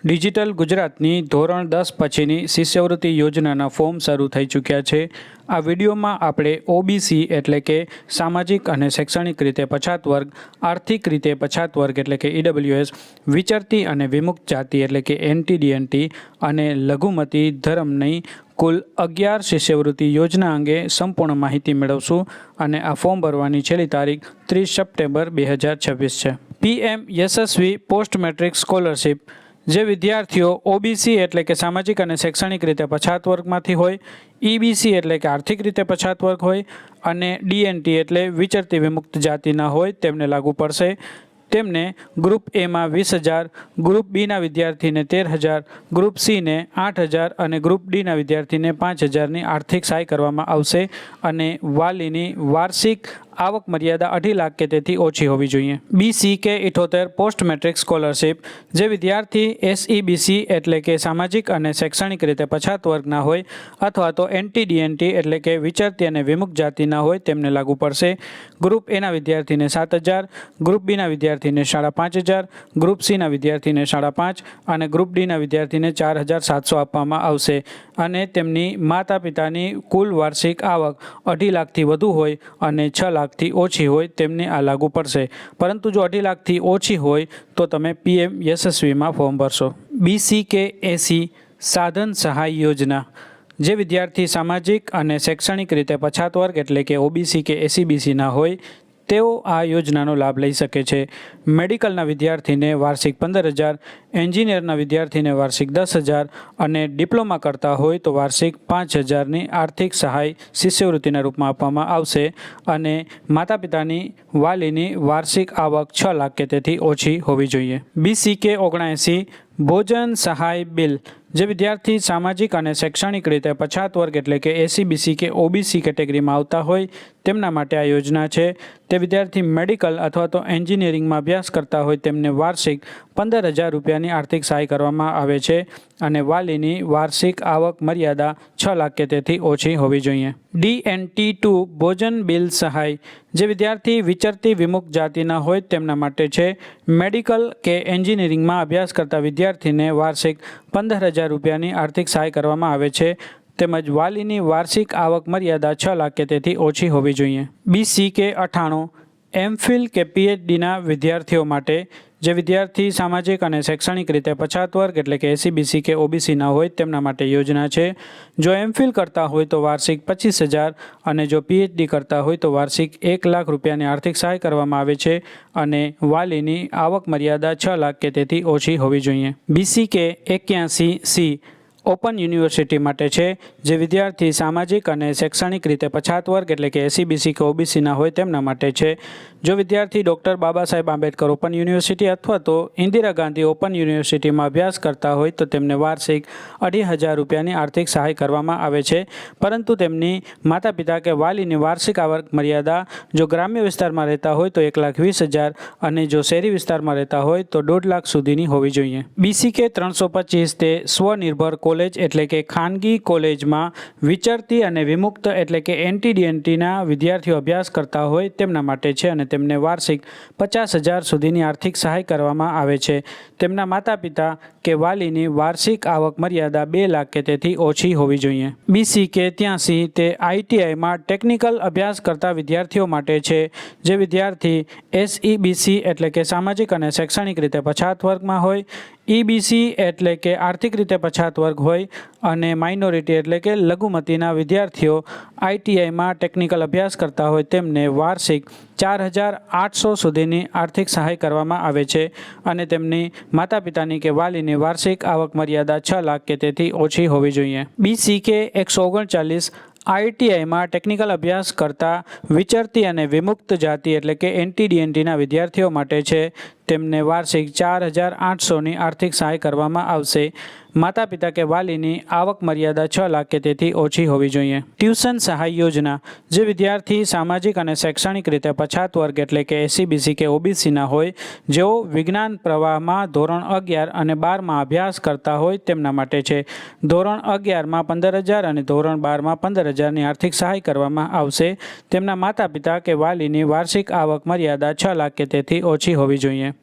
Digital ગુજરાતની ધોરણ 10 પછીની શિષ્યવૃત્તિ યોજનાના ફોર્મ શરૂ થઈ ચૂક્યા છે। આ વિડીયોમાં આપણે ઓબીસી એટલે કે સામાજિક અને શૈક્ષણિક રીતે પછાત વર્ગ, આર્થિક રીતે પછાત વર્ગ એટલે કે ઈડબ્લ્યુએસ, વિચરતી અને વિમુક્ત જાતિ એટલે કે એનટીડીએનટી અને લઘુમતી ધર્મની કુલ 11 શિષ્યવૃત્તિ યોજના અંગે સંપૂર્ણ માહિતી મેળવશું અને આ ફોર્મ ભરવાની છેલ્લી તારીખ 30 સપ્ટેમ્બર 2026 છે। પીએમ યશસ્વી પોસ્ટ મેટ્રિક સ્કોલરશિપ જે વિદ્યાર્થીઓ ઓબીસી એટલે કે સામાજિક અને શૈક્ષણિક રીતે પછાત વર્ગમાંથી હોય, ઈબીસી એટલે કે આર્થિક રીતે પછાત વર્ગ હોય અને ડીએનટી એટલે વિચરતી વિમુક્ત જાતિના હોય તેમને લાગુ પડશે। તેમને ગ્રુપ એમાં 20,000, ગ્રુપ બીના વિદ્યાર્થીને 13,000, ગ્રુપ સીને 8,000 અને ગ્રુપ ડીના વિદ્યાર્થીને 5,000ની આર્થિક સહાય કરવામાં આવશે અને વાલીની વાર્ષિક આવક મર્યાદા 2.5 લાખ કે તેથી ઓછી હોવી જોઈએ। BCK 78 પોસ્ટ મેટ્રિક સ્કોલરશિપ જે વિદ્યાર્થી એસઈબીસી એટલે કે સામાજિક અને શૈક્ષણિક રીતે પછાત વર્ગના હોય અથવા તો એનટીડીએનટી એટલે કે વિચરતી અને વિમુક્ત જાતિના હોય તેમને લાગુ પડશે। ગ્રુપ એના વિદ્યાર્થીને 7,000, ગ્રુપ બીના વિદ્યાર્થીને 5,500, ગ્રુપ સીના વિદ્યાર્થીને 5,500 અને ગ્રુપ ડીના વિદ્યાર્થીને 4,700 આપવામાં આવશે અને તેમની માતા પિતાની કુલ વાર્ષિક આવક 2.5 લાખથી વધુ હોય અને 6 લાખથી ઓછી હોય તેમને આ લાગુ પડશે, પરંતુ જો 2.5 લાખથી ઓછી હોય તો તમે પીએમ યશસ્વીમાં ફોર્મ ભરશો। BCK 80 સાધન સહાય યોજના જે વિદ્યાર્થી સામાજિક અને શૈક્ષણિક રીતે પછાત વર્ગ એટલે કે ઓબીસી કે એસસીબીસીના હોય તેઓ આ યોજનાનો લાભ લઈ શકે છે। મેડિકલના વિદ્યાર્થીને વાર્ષિક 15,000, એન્જિનિયરના વિદ્યાર્થીને વાર્ષિક 10,000 અને ડિપ્લોમા કરતા હોય તો વાર્ષિક 5,000ની આર્થિક સહાય શિષ્યવૃત્તિના રૂપમાં આપવામાં આવશે અને માતા પિતાની વાલીની વાર્ષિક આવક 6 લાખ કે તેથી ઓછી હોવી જોઈએ। BCK 79 ભોજન સહાય બિલ જે વિદ્યાર્થી સામાજિક અને શૈક્ષણિક રીતે પછાત વર્ગ એટલે કે એસસીબીસી કે ઓબીસી કેટેગરીમાં આવતા હોય તેમના માટે આ યોજના છે। તે વિદ્યાર્થી મેડિકલ અથવા તો એન્જિનિયરિંગમાં અભ્યાસ કરતા હોય તેમને વાર્ષિક 15,000 રૂપિયાની આર્થિક સહાય કરવામાં આવે છે અને વાલીની વાર્ષિક આવક મર્યાદા 6 લાખ કે તેથી ઓછી હોવી જોઈએ। DNT2 ભોજન બિલ સહાય જે વિદ્યાર્થી વિચરતી વિમુક્ત જાતિના હોય તેમના માટે છે। મેડિકલ કે એન્જિનિયરિંગમાં અભ્યાસ કરતા વિદ્યાર્થીને વાર્ષિક 15,000 રૂપિયાની આર્થિક સહાય કરવામાં આવે છે તેમજ વાલીની વાર્ષિક આવક મર્યાદા 6 લાખ કે તેથી ઓછી હોવી જોઈએ। BCK 98 એમફિલ કે પીએચડીના વિદ્યાર્થીઓ માટે જે વિદ્યાર્થી સામાજિક અને શૈક્ષણિક રીતે પછાત વર્ગ એટલે કે એસસીબીસી કે ઓબીસીના હોય તેમના માટે યોજના છે। જો એમફિલ કરતા હોય તો વાર્ષિક 25,000 અને જો પીએચડી કરતા હોય તો વાર્ષિક 1 લાખ રૂપિયાની આર્થિક સહાય કરવામાં આવે છે અને વાલીની આવક મર્યાદા 6 લાખ કે તેથી ઓછી હોવી જોઈએ। BCK 81C ઓપન યુનિવર્સિટી માટે છે જે વિદ્યાર્થી સામાજિક અને શૈક્ષણિક રીતે પછાત વર્ગ એટલે કે એસસીબીસી કે ઓબીસીના હોય તેમના માટે છે। જો વિદ્યાર્થી doctor Baba Saheb Ambedkar open university અથવા તો ઇન્દિરા ગાંધી ઓપન યુનિવર્સિટીમાં અભ્યાસ કરતા હોય તો તેમને વાર્ષિક 2,500 રૂપિયાની આર્થિક સહાય કરવામાં આવે છે, પરંતુ તેમની માતા પિતા કે વાલીની વાર્ષિક આવક મર્યાદા જો ગ્રામ્ય વિસ્તારમાં રહેતા હોય તો 1,20,000 અને જો શહેરી વિસ્તારમાં રહેતા હોય તો 1.5 લાખ સુધીની હોવી જોઈએ। BCK 325 તે સ્વનિર્ભર કોલેજ એટલે કે ખાનગી કોલેજમાં વિચરતી અને વિમુક્ત એટલે કે એનટીડીએનટીના વિદ્યાર્થીઓ અભ્યાસ કરતા હોય તેમના માટે છે અને તેમને વાર્ષિક 50,000 સુધીની આર્થિક સહાય કરવામાં આવે છે। તેમના માતા પિતા કે વાલીની વાર્ષિક આવક મર્યાદા 2 લાખ કે તેથી ઓછી હોવી જોઈએ। BCK 83 તે આઈટીઆઈમાં ટેકનિકલ અભ્યાસ કરતા વિદ્યાર્થીઓ માટે છે જે વિદ્યાર્થી એસઈબીસી એટલે કે સામાજિક અને શૈક્ષણિક રીતે પછાત વર્ગમાં હોય, ઈબીસી એટલે કે આર્થિક રીતે પછાત વર્ગ હોય અને માઇનોરિટી એટલે કે લઘુમતીના વિદ્યાર્થીઓ આઈટીઆઈમાં ટેકનિકલ અભ્યાસ કરતા હોય તેમને વાર્ષિક 4,800 સુધીની આર્થિક સહાય કરવામાં આવે છે અને તેમની માતા પિતાની કે વાલીની વાર્ષિક આવક મર્યાદા 6 લાખ કે તેથી ઓછી હોવી જોઈએ। BCK 139 આઈટીઆઈમાં ટેકનિકલ અભ્યાસ કરતા વિચરતી અને વિમુક્ત જાતિ એટલે કે એનટીડીએનટીના વિદ્યાર્થીઓ માટે છે। તેમને વાર્ષિક 4,800ની આર્થિક સહાય કરવામાં આવશે। માતા પિતા કે વાલીની આવક મર્યાદા 6 લાખ કે તેથી ઓછી હોવી જોઈએ। ટ્યુશન સહાય યોજના જે વિદ્યાર્થી સામાજિક અને શૈક્ષણિક રીતે પછાત વર્ગ એટલે કે એસસીબીસી કે ઓબીસીના હોય જેઓ વિજ્ઞાન પ્રવાહમાં ધોરણ 11 અને 12માં અભ્યાસ કરતા હોય તેમના માટે છે। ધોરણ 11માં 15,000 અને ધોરણ 12માં 15,000ની આર્થિક સહાય કરવામાં આવશે। તેમના માતા પિતા કે વાલીની વાર્ષિક આવક મર્યાદા 6 લાખ કે તેથી ઓછી હોવી જોઈએ।